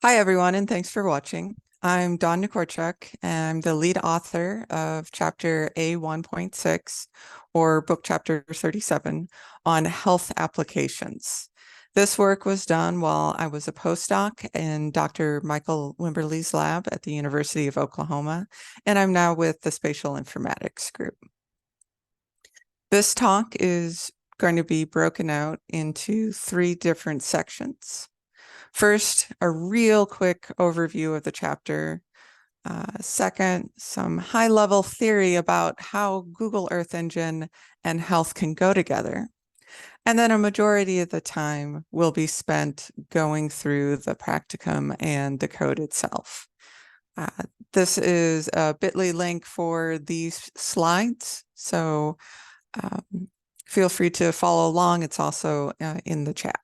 Hi, everyone, and thanks for watching. I'm Dawn Nikorchuk, and I'm the lead author of chapter A1.6, or book chapter 37, on health applications. This work was done while I was a postdoc in Dr. Michael Wimberly's lab at the University of Oklahoma, and I'm now with the Spatial Informatics group. This talk is going to be broken out into 3 different sections. First, a real quick overview of the chapter. Second, some high-level theory about how Google Earth Engine and health can go together. And then a majority of the time will be spent going through the practicum and the code itself. This is a bit.ly link for these slides, so feel free to follow along. It's also in the chat.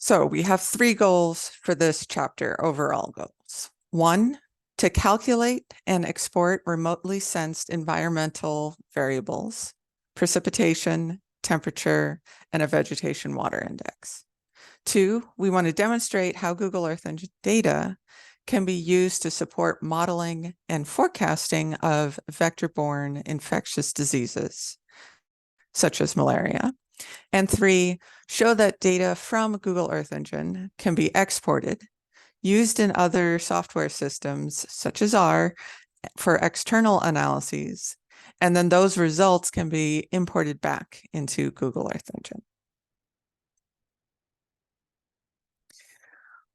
So we have 3 goals for this chapter, overall goals. 1, to calculate and export remotely sensed environmental variables, precipitation, temperature, and a vegetation water index. 2, we want to demonstrate how Google Earth Engine data can be used to support modeling and forecasting of vector-borne infectious diseases, such as malaria. And 3, show that data from Google Earth Engine can be exported, used in other software systems, such as R, for external analyses, and then those results can be imported back into Google Earth Engine.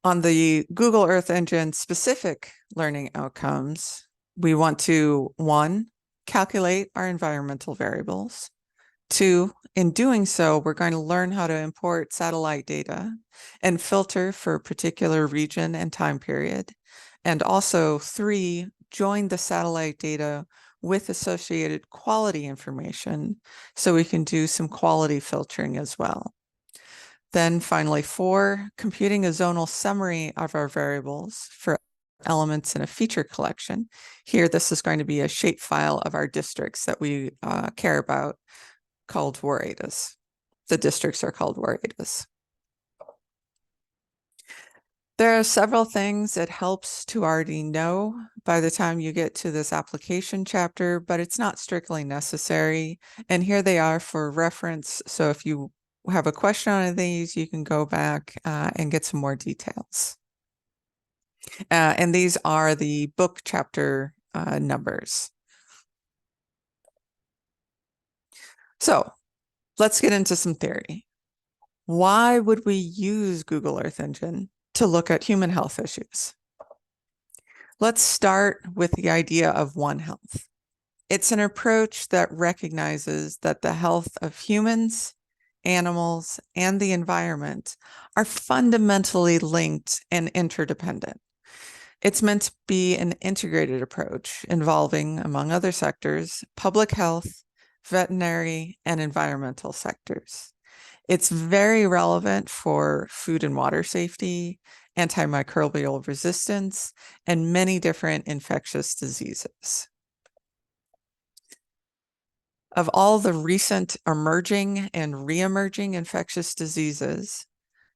On the Google Earth Engine specific learning outcomes, we want to, 1, calculate our environmental variables. 2, in doing so, we're going to learn how to import satellite data and filter for a particular region and time period. And also 3, join the satellite data with associated quality information so we can do some quality filtering as well. Then finally 4, computing a zonal summary of our variables for elements in a feature collection. Here, this is going to be a shapefile of our districts that we care about, called worredas. The districts are called worredas. There are several things it helps to already know by the time you get to this application chapter, but it's not strictly necessary. And here they are for reference. So if you have a question on these, you can go back and get some more details. And these are the book chapter numbers. So let's get into some theory. Why would we use Google Earth Engine to look at human health issues? Let's start with the idea of One Health. It's an approach that recognizes that the health of humans, animals, and the environment are fundamentally linked and interdependent. It's meant to be an integrated approach involving, among other sectors, public health, veterinary, and environmental sectors. It's very relevant for food and water safety, antimicrobial resistance, and many different infectious diseases. Of all the recent emerging and re-emerging infectious diseases,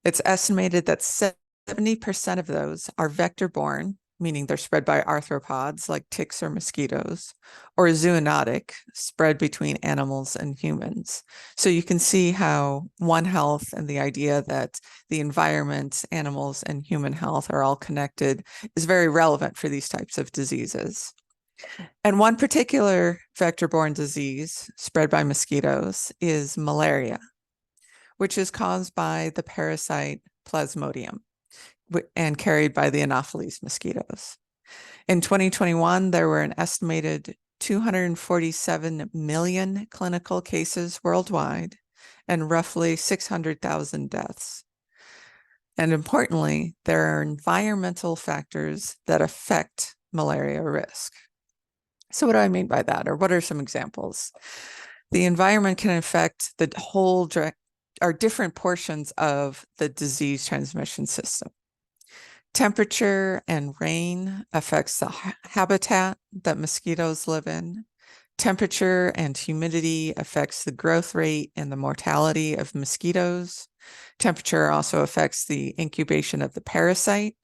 it's estimated that 70% of those are vector-borne, meaning they're spread by arthropods like ticks or mosquitoes, or zoonotic, spread between animals and humans. So you can see how One Health and the idea that the environment, animals, and human health are all connected is very relevant for these types of diseases. And one particular vector-borne disease spread by mosquitoes is malaria, which is caused by the parasite Plasmodium and carried by the Anopheles mosquitoes. In 2021, there were an estimated 247 million clinical cases worldwide and roughly 600,000 deaths. And importantly, there are environmental factors that affect malaria risk. So what do I mean by that? Or what are some examples? The environment can affect the whole or different portions of the disease transmission system. Temperature and rain affects the habitat that mosquitoes live in. Temperature and humidity affects the growth rate and the mortality of mosquitoes. Temperature also affects the incubation of the parasite.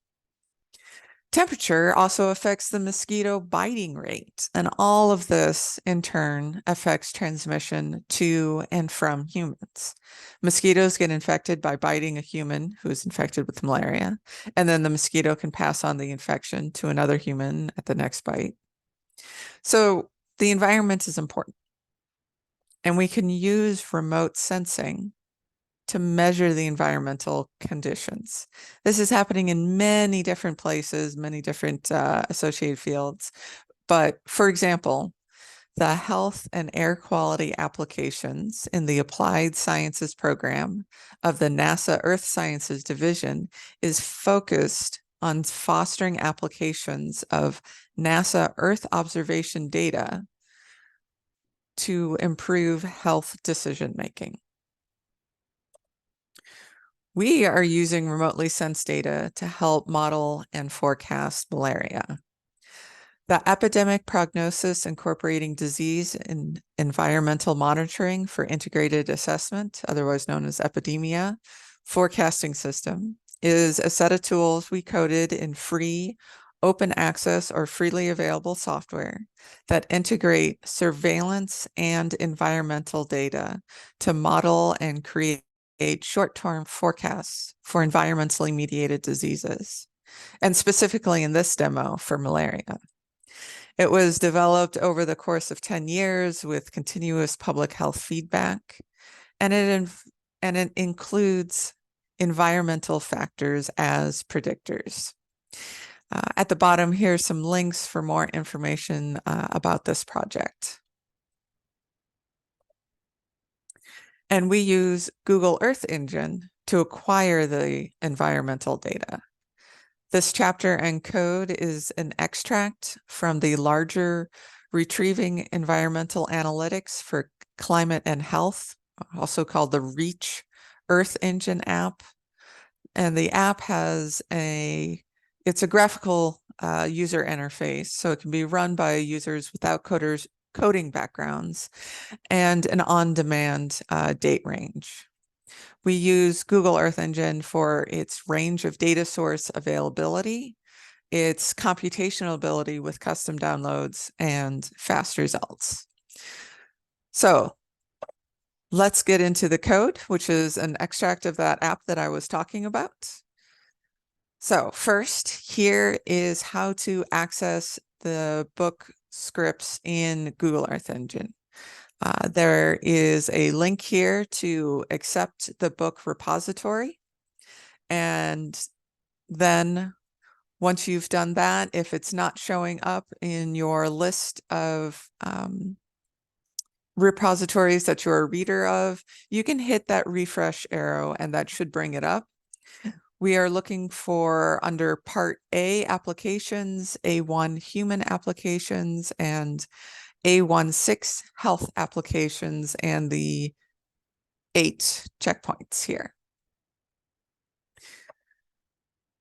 Temperature also affects the mosquito biting rate, and all of this in turn affects transmission to and from humans. Mosquitoes get infected by biting a human who is infected with malaria, and then the mosquito can pass on the infection to another human at the next bite. So the environment is important, and we can use remote sensing to measure the environmental conditions. This is happening in many different places, many different associated fields. But for example, the health and air quality applications in the Applied Sciences program of the NASA Earth Sciences Division is focused on fostering applications of NASA Earth observation data to improve health decision making. We are using remotely sensed data to help model and forecast malaria. The epidemic prognosis incorporating disease and environmental monitoring for integrated assessment, otherwise known as epidemia, forecasting system, is a set of tools we coded in free, open access, or freely available software that integrate surveillance and environmental data to model and create short-term forecasts for environmentally mediated diseases, and specifically in this demo for malaria. It was developed over the course of 10 years with continuous public health feedback, and it includes environmental factors as predictors. At the bottom, here's some links for more information about this project. And we use Google Earth Engine to acquire the environmental data. This chapter and code is an extract from the larger Retrieving Environmental Analytics for Climate and Health, also called the REACH Earth Engine app. And the app has it's a graphical user interface, so it can be run by users without coding backgrounds, and an on-demand date range. We use Google Earth Engine for its range of data source availability, its computational ability with custom downloads, and fast results. So let's get into the code, which is an extract of that app that I was talking about. So first, here is how to access the book scripts in Google Earth Engine. There is a link here to accept the book repository. And then once you've done that, if it's not showing up in your list of repositories that you're a reader of, you can hit that refresh arrow and that should bring it up. We are looking for under Part A applications, A1 human applications, and A1.6 health applications, and the 8 checkpoints here.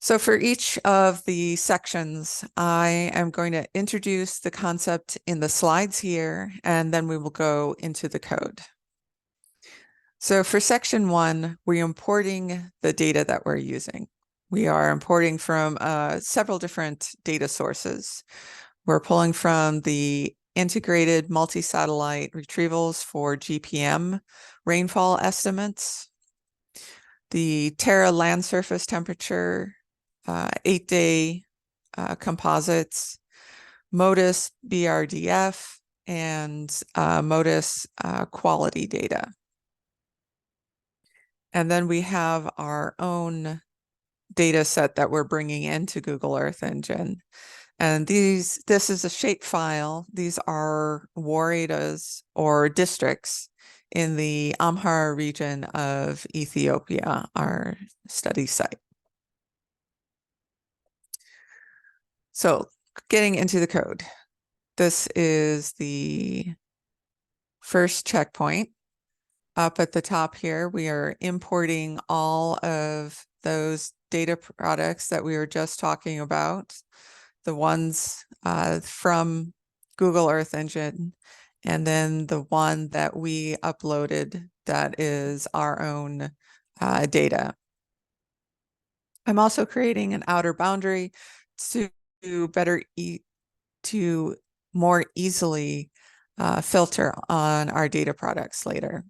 So for each of the sections, I am going to introduce the concept in the slides here, and then we will go into the code. So for section 1, we're importing the data that we're using. We are importing from several different data sources. We're pulling from the integrated multi-satellite retrievals for GPM rainfall estimates, the Terra land surface temperature, 8-day composites, MODIS BRDF, and MODIS quality data. And then we have our own data set that we're bringing into Google Earth Engine. And this is a shapefile. These are waredas or districts in the Amhara region of Ethiopia, our study site. So getting into the code, this is the first checkpoint. Up at the top here, we are importing all of those data products that we were just talking about, the ones from Google Earth Engine, and then the one that we uploaded that is our own data. I'm also creating an outer boundary to to more easily filter on our data products later.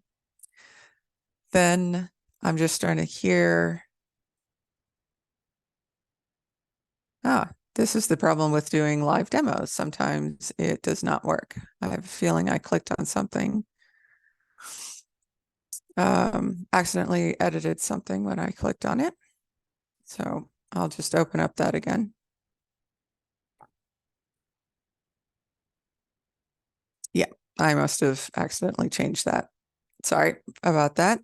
Then I'm just starting to hear, this is the problem with doing live demos. Sometimes it does not work. I have a feeling I clicked on something, accidentally edited something when I clicked on it. So I'll just open up that again. Yeah, I must have accidentally changed that. Sorry about that.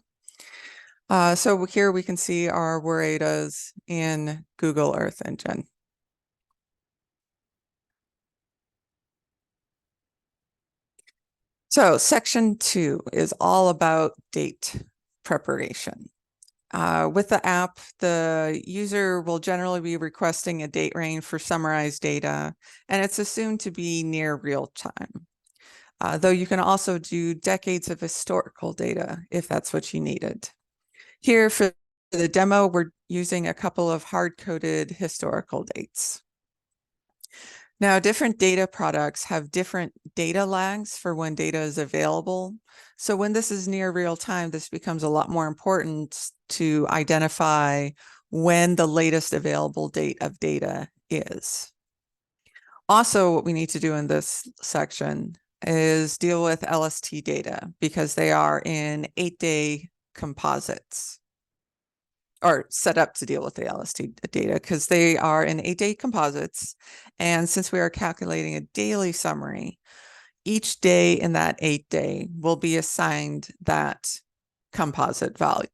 So here we can see our WRADAs in Google Earth Engine. So section 2 is all about date preparation. With the app, the user will generally be requesting a date range for summarized data, and it's assumed to be near real time. Though you can also do decades of historical data if that's what you needed. Here for the demo, we're using a couple of hard-coded historical dates. Now, different data products have different data lags for when data is available. So when this is near real time, this becomes a lot more important to identify when the latest available date of data is. Also, what we need to do in this section is deal with LST data because they are in 8-day composites, or set up to deal with the LST data because they are in 8-day composites. And since we are calculating a daily summary, each day in that 8-day will be assigned that composite value.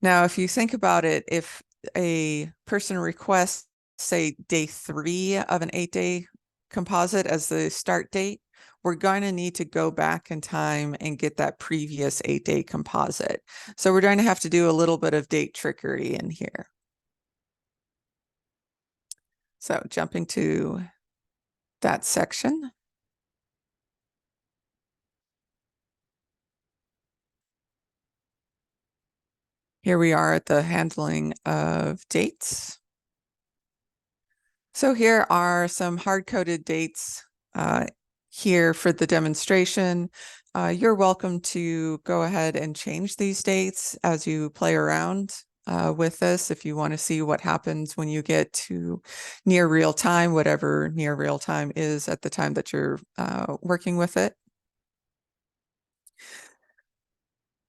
Now, if you think about it, if a person requests, say, day 3 of an 8-day composite as the start date, we're going to need to go back in time and get that previous 8-day composite. So we're going to have to do a little bit of date trickery in here. So jumping to that section. Here we are at the handling of dates. So here are some hard-coded dates here for the demonstration. You're welcome to go ahead and change these dates as you play around with this. If you want to see what happens when you get to near real time, whatever near real time is at the time that you're working with it.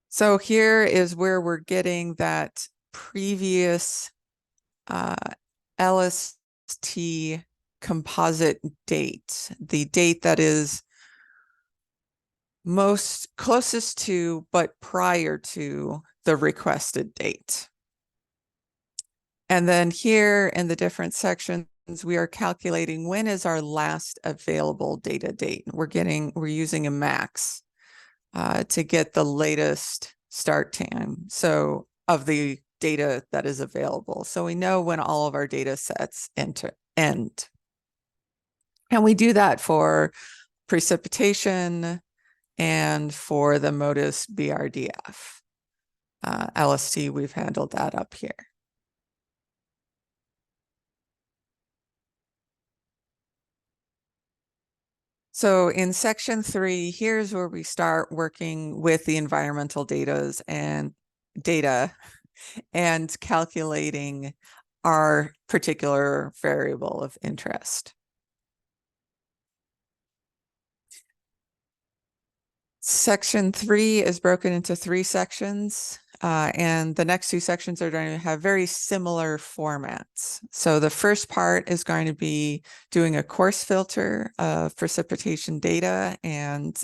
So here is where we're getting that previous LST composite date, the date that is most closest to, but prior to the requested date. And then here in the different sections, we are calculating when is our last available data date. We're using a max to get the latest start time. So of the data that is available. So we know when all of our data sets end. And we do that for precipitation and for the MODIS BRDF. LST, we've handled that up here. So in section 3, here's where we start working with the environmental data and calculating our particular variable of interest. Section 3 is broken into 3 sections, and the next 2 sections are going to have very similar formats. So the first part is going to be doing a coarse filter of precipitation data and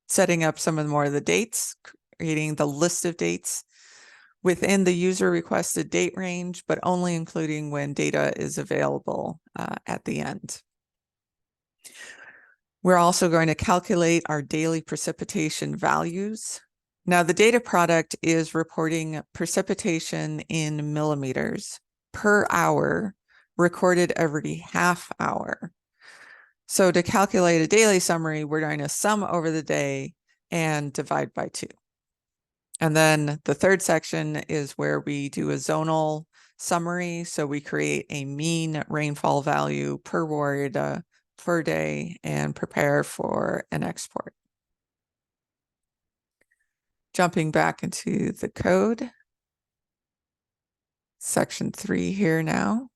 setting up some of more of the dates, creating the list of dates within the user requested date range, but only including when data is available at the end. We're also going to calculate our daily precipitation values. Now, the data product is reporting precipitation in millimeters per hour, recorded every half hour. So to calculate a daily summary, we're going to sum over the day and divide by 2. And then the third section is where we do a zonal summary. So we create a mean rainfall value per woreda per day and prepare for an export. Jumping back into the code, section 3 here now.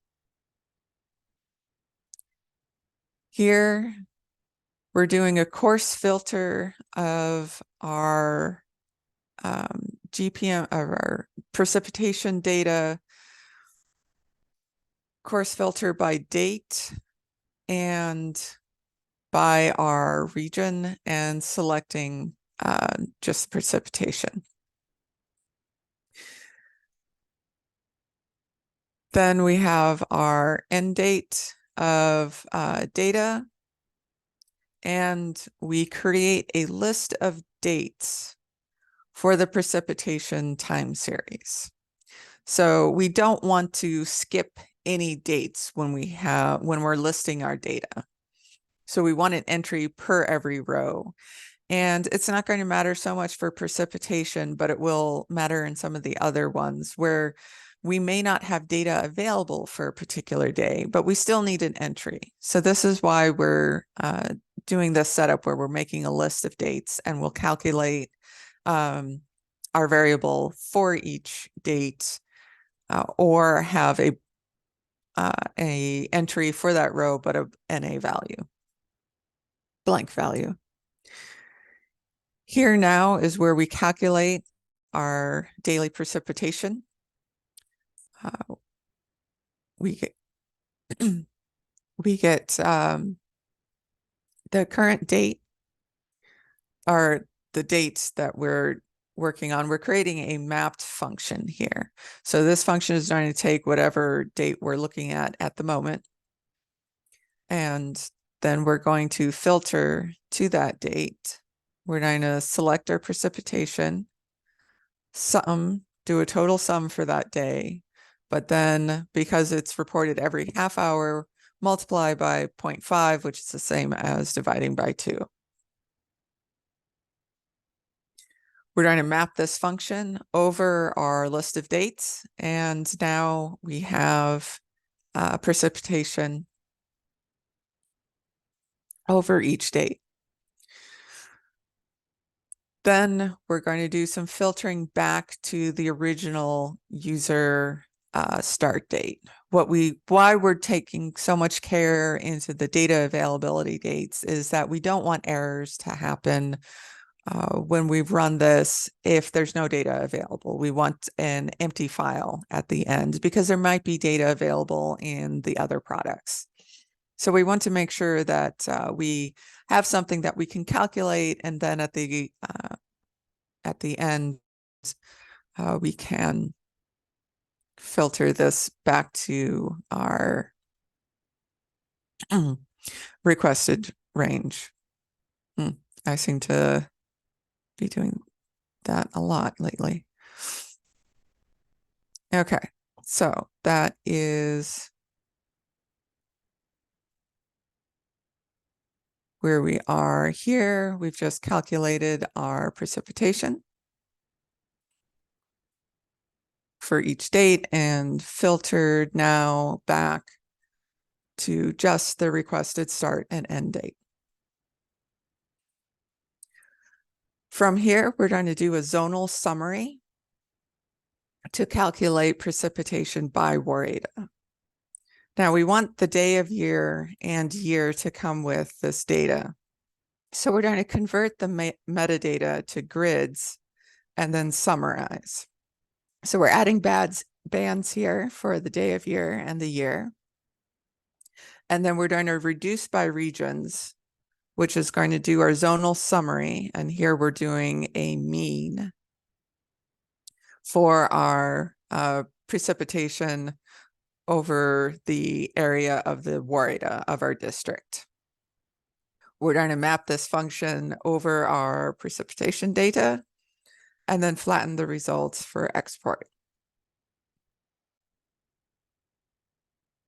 Here, we're doing a coarse filter of our GPM, of our precipitation data, coarse filter by date and by our region, and selecting just precipitation. Then we have our end date of data, and we create a list of dates for the precipitation time series. So we don't want to skip any dates when we're listing our data. So we want an entry per every row. And it's not going to matter so much for precipitation, but it will matter in some of the other ones where we may not have data available for a particular day, but we still need an entry. So this is why we're doing this setup where we're making a list of dates, and we'll calculate our variable for each date or have a entry for that row, but a NA value, blank value. Here now is where we calculate our daily precipitation. We get the current date, are the dates that we're working on. We're creating a mapped function here. So this function is going to take whatever date we're looking at the moment, and then we're going to filter to that date. We're going to select our precipitation, sum, do a total sum for that day, but then because it's reported every half hour, multiply by 0.5, which is the same as dividing by 2. We're going to map this function over our list of dates, and now we have precipitation over each date. Then we're going to do some filtering back to the original user start date. Why we're taking so much care into the data availability dates is that we don't want errors to happen when we run this if there's no data available. We want an empty file at the end because there might be data available in the other products. So we want to make sure that we have something that we can calculate, and then at the end, we can filter this back to our requested range. I seem to be doing that a lot lately. Okay, so that is where we are here. We've just calculated our precipitation for each date and filtered now back to just the requested start and end date. From here, we're going to do a zonal summary to calculate precipitation by woreda. Now we want the day of year and year to come with this data. So we're going to convert the metadata to grids and then summarize. So we're adding bands here for the day of year and the year. And then we're going to reduce by regions, which is going to do our zonal summary. And here we're doing a mean for our precipitation over the area of the woreda of our district. We're going to map this function over our precipitation data and then flatten the results for export.